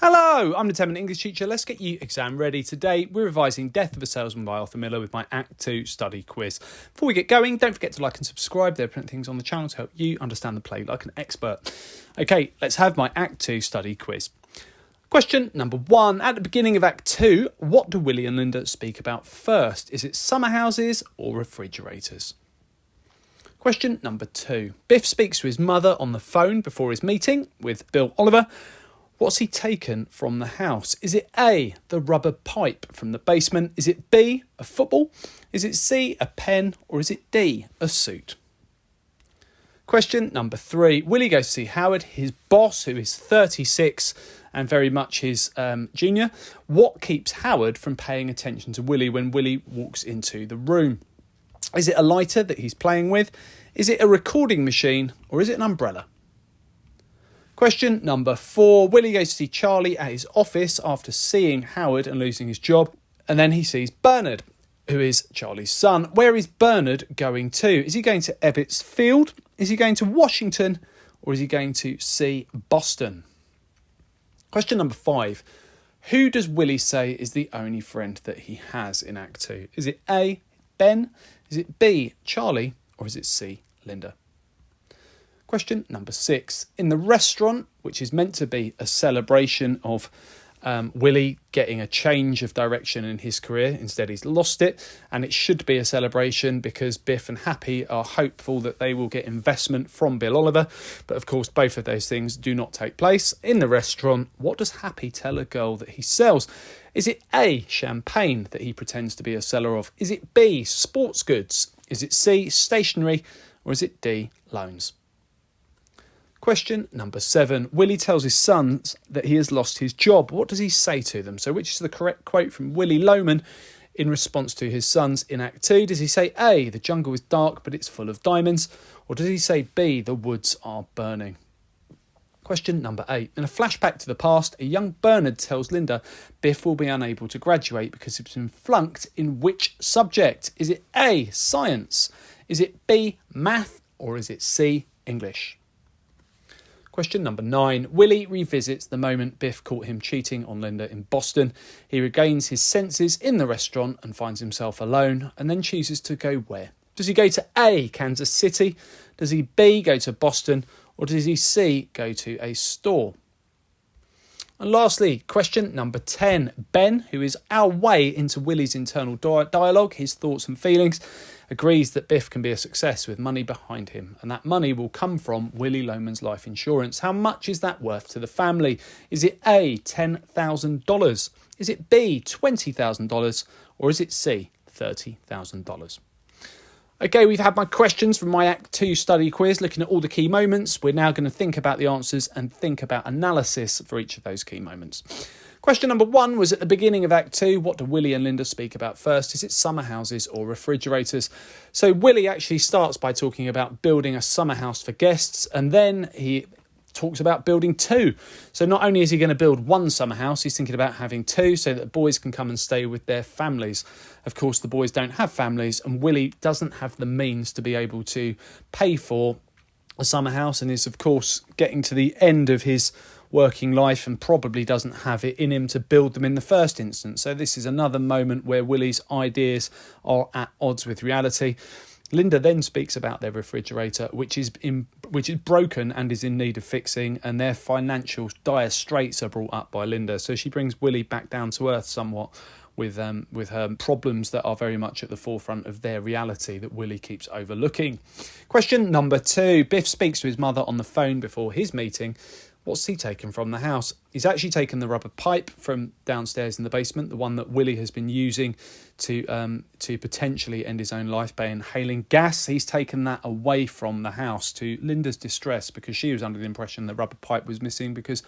Hello, I'm the 10-minute English teacher. Let's get you exam ready. Today, we're revising Death of a Salesman by Arthur Miller with my Act 2 study quiz. Before we get going, don't forget to like and subscribe. There are plenty of things on the channel to help you understand the play like an expert. Okay, let's have my Act 2 study quiz. Question number 1. At the beginning of Act 2, what do Willie and Linda speak about first? Is it summer houses or refrigerators? Question number 2. Biff speaks to his mother on the phone before his meeting with Bill Oliver. What's he taken from the house? Is it A, the rubber pipe from the basement? Is it B, a football? Is it C, a pen? Or is it D, a suit? Question number 3. Willie goes to see Howard, his boss, who is 36 and very much his junior. What keeps Howard from paying attention to Willie when Willie walks into the room? Is it a lighter that he's playing with? Is it a recording machine? Or is it an umbrella? Question number 4. Willie goes to see Charlie at his office after seeing Howard and losing his job. And then he sees Bernard, who is Charlie's son. Where is Bernard going to? Is he going to Ebbets Field? Is he going to Washington? Or is he going to see Boston? Question number 5. Who does Willie say is the only friend that he has in Act 2? Is it A, Ben? Is it B, Charlie? Or is it C, Linda? Question number 6. In the restaurant, which is meant to be a celebration of Willie getting a change of direction in his career, instead he's lost it, and it should be a celebration because Biff and Happy are hopeful that they will get investment from Bill Oliver, but of course both of those things do not take place. In the restaurant, what does Happy tell a girl that he sells? Is it A, champagne that he pretends to be a seller of? Is it B, sports goods? Is it C, stationery? Or is it D, loans? Question number 7. Willie tells his sons that he has lost his job. What does he say to them? So which is the correct quote from Willie Loman in response to his sons in Act 2? Does he say A, the jungle is dark but it's full of diamonds? Or does he say B, the woods are burning? Question number 8. In a flashback to the past, a young Bernard tells Linda Biff will be unable to graduate because he's been flunked in which subject? Is it A, science? Is it B, math? Or is it C, English? Question number 9. Willie revisits the moment Biff caught him cheating on Linda in Boston. He regains his senses in the restaurant and finds himself alone and then chooses to go where? Does he go to A, Kansas City? Does he B, go to Boston? Or does he C, go to a store? And lastly, question number 10. Ben, who is our way into Willie's internal dialogue, his thoughts and feelings, agrees that Biff can be a success with money behind him, and that money will come from Willie Loman's life insurance. How much is that worth to the family? Is it A, $10,000? Is it B, $20,000? Or is it C, $30,000? Okay, we've had my questions from my Act 2 study quiz, looking at all the key moments. We're now going to think about the answers and think about analysis for each of those key moments. Question number 1 was at the beginning of Act 2. What do Willie and Linda speak about first? Is it summer houses or refrigerators? So Willie actually starts by talking about building a summer house for guests, and then he talks about building 2. So not only is he going to build one summer house, he's thinking about having 2 so that the boys can come and stay with their families. Of course, the boys don't have families, and Willie doesn't have the means to be able to pay for a summer house, and is, of course, getting to the end of his working life and probably doesn't have it in him to build them in the first instance. So this is another moment where Willie's ideas are at odds with reality. Linda then speaks about their refrigerator, which is broken and is in need of fixing, and their financial dire straits are brought up by Linda. So she brings Willie back down to earth somewhat with her problems that are very much at the forefront of their reality that Willie keeps overlooking. Question number 2. Biff speaks to his mother on the phone before his meeting. What's he taken from the house? He's actually taken the rubber pipe from downstairs in the basement, the one that Willie has been using to potentially end his own life by inhaling gas. He's taken that away from the house to Linda's distress, because she was under the impression the rubber pipe was missing because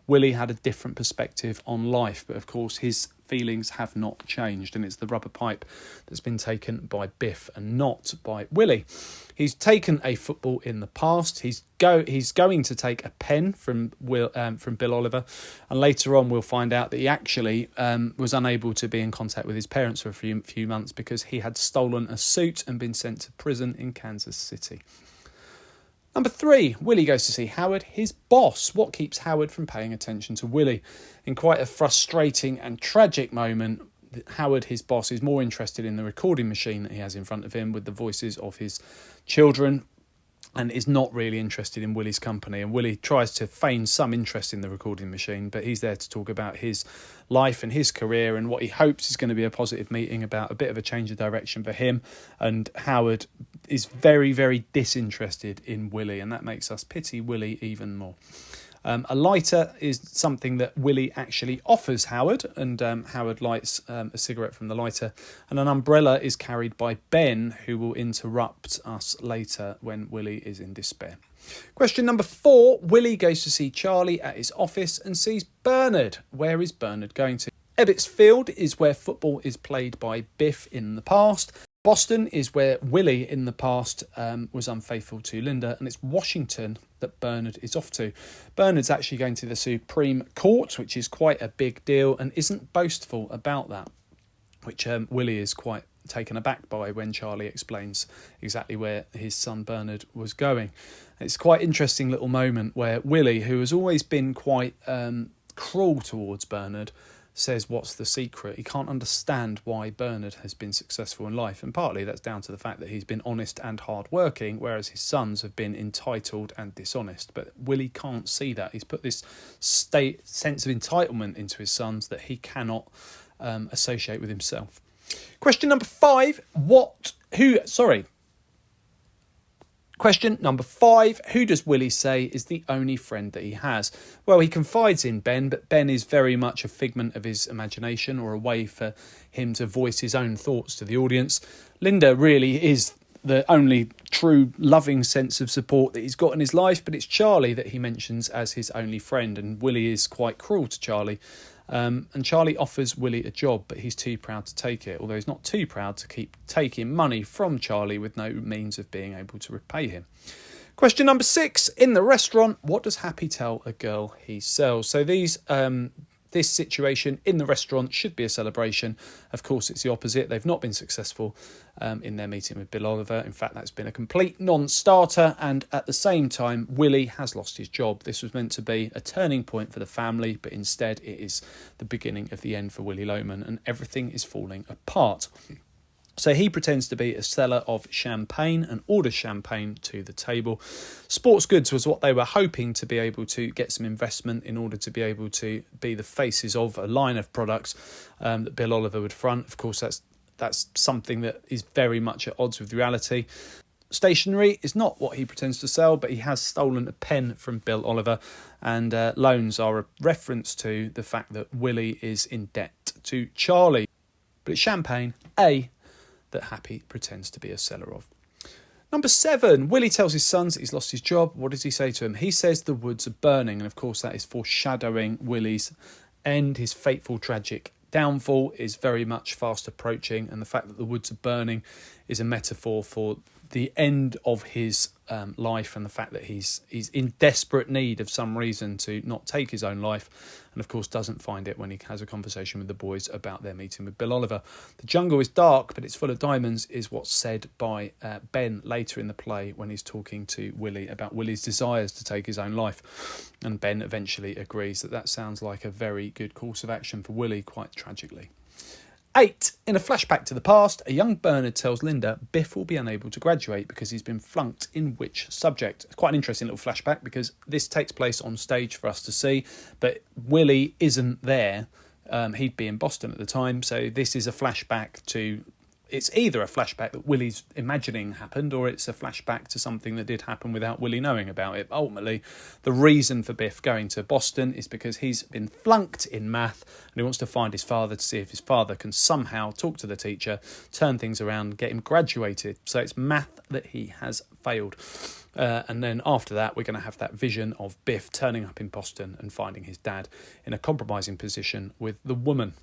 Willie had a different perspective on life. But of course his feelings have not changed, and it's the rubber pipe that's been taken by Biff and not by Willie. He's taken a football in the past. He's going to take a pen from Bill Oliver, and later on we'll find out that he actually was unable to be in contact with his parents for a few months because he had stolen a suit and been sent to prison in Kansas City. Number 3, Willie goes to see Howard, his boss. What keeps Howard from paying attention to Willie? In quite a frustrating and tragic moment, Howard, his boss, is more interested in the recording machine that he has in front of him with the voices of his children, and is not really interested in Willie's company. And Willie tries to feign some interest in the recording machine, but he's there to talk about his life and his career and what he hopes is going to be a positive meeting about a bit of a change of direction for him. And Howard is very, very disinterested in Willie, and that makes us pity Willie even more. A lighter is something that Willie actually offers Howard, and Howard lights a cigarette from the lighter. And an umbrella is carried by Ben, who will interrupt us later when Willie is in despair. Question number 4, Willie goes to see Charlie at his office and sees Bernard. Where is Bernard going to? Ebbets Field is where football is played by Biff in the past. Boston is where Willie in the past was unfaithful to Linda, and it's Washington that Bernard is off to. Bernard's actually going to the Supreme Court, which is quite a big deal, and isn't boastful about that, which Willie is quite taken aback by when Charlie explains exactly where his son Bernard was going. It's quite an interesting little moment where Willie, who has always been quite cruel towards Bernard, says what's the secret. He can't understand why Bernard has been successful in life, and partly that's down to the fact that he's been honest and hard-working, whereas his sons have been entitled and dishonest. But Willie can't see that. He's put this sense of entitlement into his sons that he cannot associate with himself. Question number 5, Question number 5, who does Willie say is the only friend that he has? Well, he confides in Ben, but Ben is very much a figment of his imagination, or a way for him to voice his own thoughts to the audience. Linda really is the only true loving sense of support that he's got in his life, but it's Charlie that he mentions as his only friend, and Willie is quite cruel to Charlie. And Charlie offers Willie a job, but he's too proud to take it, although he's not too proud to keep taking money from Charlie with no means of being able to repay him. Question number 6, in the restaurant, what does Happy tell a girl he sells? So this situation in the restaurant should be a celebration. Of course, it's the opposite. They've not been successful in their meeting with Bill Oliver. In fact, that's been a complete non-starter. And at the same time, Willie has lost his job. This was meant to be a turning point for the family, but instead it is the beginning of the end for Willie Loman, and everything is falling apart. So he pretends to be a seller of champagne and orders champagne to the table. Sports goods was what they were hoping to be able to get some investment in order to be able to be the faces of a line of products that Bill Oliver would front. Of course, that's something that is very much at odds with reality. Stationery is not what he pretends to sell, but he has stolen a pen from Bill Oliver, and loans are a reference to the fact that Willie is in debt to Charlie. But it's champagne, that Happy pretends to be a seller of. Number 7, Willie tells his sons that he's lost his job. What does he say to them? He says the woods are burning, and of course that is foreshadowing Willie's end. His fateful, tragic downfall is very much fast approaching, and the fact that the woods are burning is a metaphor for the end of his life, and the fact that he's in desperate need of some reason to not take his own life, and of course doesn't find it when he has a conversation with the boys about their meeting with Bill Oliver. The jungle is dark, but it's full of diamonds, is what's said by Ben later in the play when he's talking to Willie about Willie's desires to take his own life, and Ben eventually agrees that sounds like a very good course of action for Willie, quite tragically. 8. In a flashback to the past, a young Bernard tells Linda Biff will be unable to graduate because he's been flunked in which subject. It's quite an interesting little flashback because this takes place on stage for us to see, but Willie isn't there. He'd be in Boston at the time, so this is a flashback to... It's either a flashback that Willie's imagining happened, or it's a flashback to something that did happen without Willie knowing about it. Ultimately, the reason for Biff going to Boston is because he's been flunked in math, and he wants to find his father to see if his father can somehow talk to the teacher, turn things around, get him graduated. So it's math that he has failed. And then after that, we're going to have that vision of Biff turning up in Boston and finding his dad in a compromising position with the woman.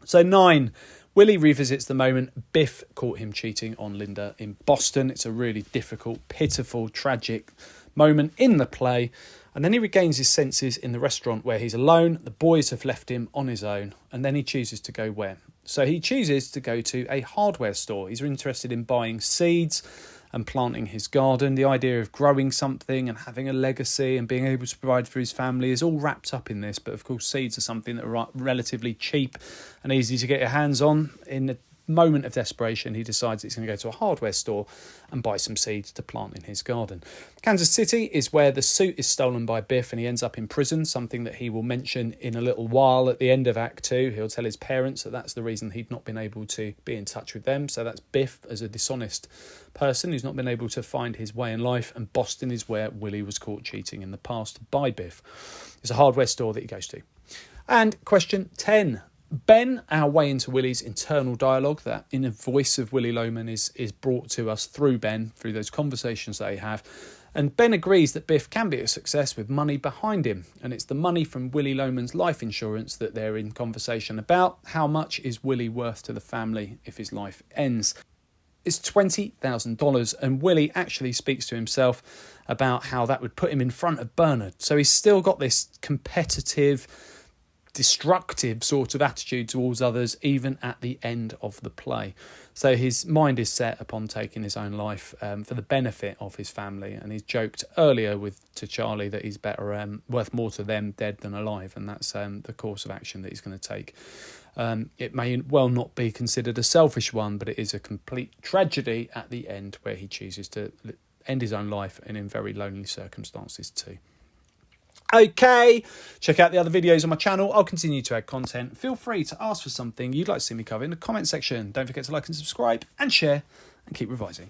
So 9, Willie revisits the moment Biff caught him cheating on Linda in Boston. It's a really difficult, pitiful, tragic moment in the play. And then he regains his senses in the restaurant where he's alone. The boys have left him on his own. And then he chooses to go where? So he chooses to go to a hardware store. He's interested in buying seeds and planting his garden. The idea of growing something and having a legacy and being able to provide for his family is all wrapped up in this. But of course, seeds are something that are relatively cheap and easy to get your hands on. In the moment of desperation, he decides he's going to go to a hardware store and buy some seeds to plant in his garden. Kansas City is where the suit is stolen by Biff and he ends up in prison, something that he will mention in a little while at the end of Act 2. He'll tell his parents that that's the reason he'd not been able to be in touch with them. So that's Biff as a dishonest person who's not been able to find his way in life, and Boston is where Willie was caught cheating in the past by Biff. It's a hardware store that he goes to. And question 10. Ben, our way into Willie's internal dialogue, that inner voice of Willie Loman is brought to us through Ben, through those conversations they have. And Ben agrees that Biff can be a success with money behind him. And it's the money from Willie Loman's life insurance that they're in conversation about. How much is Willie worth to the family if his life ends? It's $20,000, and Willie actually speaks to himself about how that would put him in front of Bernard. So he's still got this competitive, destructive sort of attitude towards others, even at the end of the play. So his mind is set upon taking his own life for the benefit of his family. And he's joked earlier to Charlie that he's better worth more to them dead than alive, and that's the course of action that he's going to take. It may well not be considered a selfish one, but it is a complete tragedy at the end where he chooses to end his own life, and in very lonely circumstances too. Okay, check out the other videos on my channel. I'll continue to add content. Feel free to ask for something you'd like to see me cover in the comment section. Don't forget to like and subscribe and share, and keep revising.